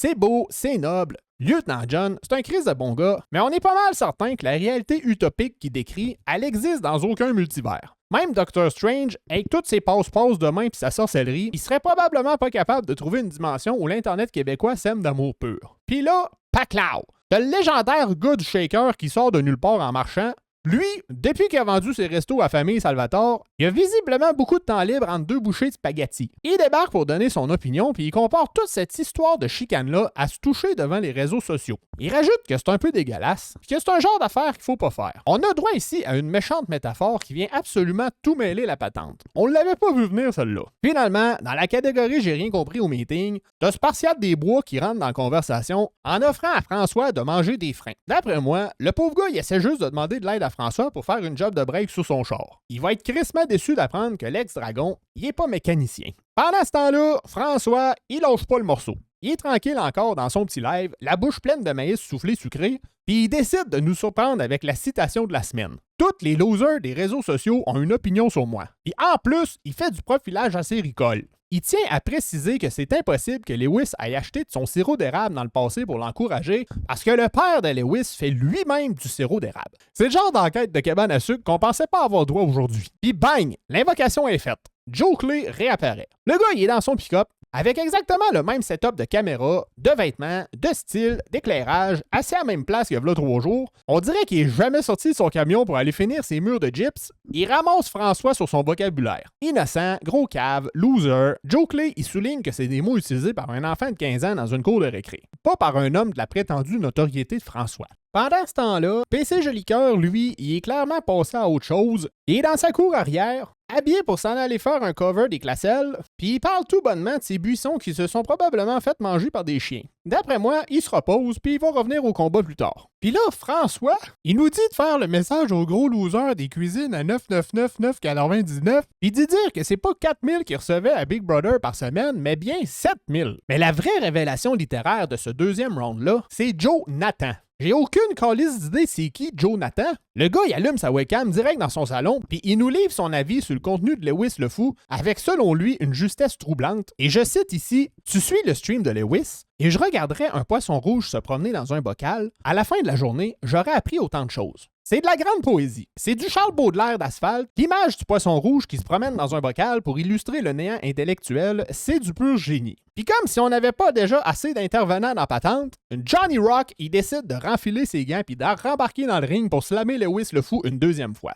C'est beau, c'est noble. Lieutenant John, c'est un Christ de bon gars, mais on est pas mal certain que la réalité utopique qu'il décrit, elle existe dans aucun multivers. Même Doctor Strange, avec toutes ses passe-passe de main pis sa sorcellerie, il serait probablement pas capable de trouver une dimension où l'Internet québécois sème d'amour pur. Pis là, paclao! T'as le légendaire gars du shaker qui sort de nulle part en marchant. Lui, depuis qu'il a vendu ses restos à Famille Salvatore, il a visiblement beaucoup de temps libre entre deux bouchées de spaghettis. Il débarque pour donner son opinion, puis il compare toute cette histoire de chicane-là à se toucher devant les réseaux sociaux. Il rajoute que c'est un peu dégueulasse, puis que c'est un genre d'affaire qu'il faut pas faire. On a droit ici à une méchante métaphore qui vient absolument tout mêler la patente. On l'avait pas vu venir, celle-là. Finalement, dans la catégorie j'ai rien compris au meeting, t'as Spartiate des Bois qui rentre dans la conversation en offrant à François de manger des freins. D'après moi, le pauvre gars, il essaie juste de demander de l'aide à François pour faire une job de break sur son char. Il va être crissement déçu d'apprendre que l'ex-dragon, il est pas mécanicien. Pendant ce temps-là, François, il lâche pas le morceau. Il est tranquille encore dans son petit live, la bouche pleine de maïs soufflé sucré, puis il décide de nous surprendre avec la citation de la semaine. Tous les losers des réseaux sociaux ont une opinion sur moi. Puis en plus, il fait du profilage assez ricole. Il tient à préciser que c'est impossible que Lewis aille acheté de son sirop d'érable dans le passé pour l'encourager, parce que le père de Lewis fait lui-même du sirop d'érable. C'est le genre d'enquête de cabane à sucre qu'on pensait pas avoir droit aujourd'hui. Puis bang! L'invocation est faite. Joe Clay réapparaît. Le gars, il est dans son pick-up, avec exactement le même setup de caméra, de vêtements, de style, d'éclairage, assis à la même place qu'il y a v'là 3 jours. On dirait qu'il est jamais sorti de son camion pour aller finir ses murs de gyps. Il ramasse François sur son vocabulaire. Innocent, gros cave, loser. Joe Clay, il souligne que c'est des mots utilisés par un enfant de 15 ans dans une cour de récré, pas par un homme de la prétendue notoriété de François. Pendant ce temps-là, PC Jolicoeur, lui, il est clairement passé à autre chose. Il est dans sa cour arrière, habillé pour s'en aller faire un cover des Classelles, puis il parle tout bonnement de ces buissons qui se sont probablement fait manger par des chiens. D'après moi, il se repose, puis il va revenir au combat plus tard. Puis là, François, il nous dit de faire le message au gros loser des cuisines à 9,99,9,99, puis d'y dire que c'est pas 4 000 qu'il recevait à Big Brother par semaine, mais bien 7 000. Mais la vraie révélation littéraire de ce deuxième round-là, c'est Joe Nathan. J'ai aucune calice d'idée c'est qui Joe Nathan. Le gars, il allume sa webcam direct dans son salon, puis il nous livre son avis sur le contenu de Lewis le Fou, avec selon lui une justesse troublante. Et je cite ici, « Tu suis le stream de Lewis, et je regarderais un poisson rouge se promener dans un bocal. À la fin de la journée, j'aurais appris autant de choses. » C'est de la grande poésie. C'est du Charles Baudelaire d'asphalte. L'image du poisson rouge qui se promène dans un bocal pour illustrer le néant intellectuel, c'est du pur génie. Puis comme si on n'avait pas déjà assez d'intervenants dans Patente, Johnny Rock, il décide de renfiler ses gants puis de rembarquer dans le ring pour slammer Lewis le Fou une deuxième fois.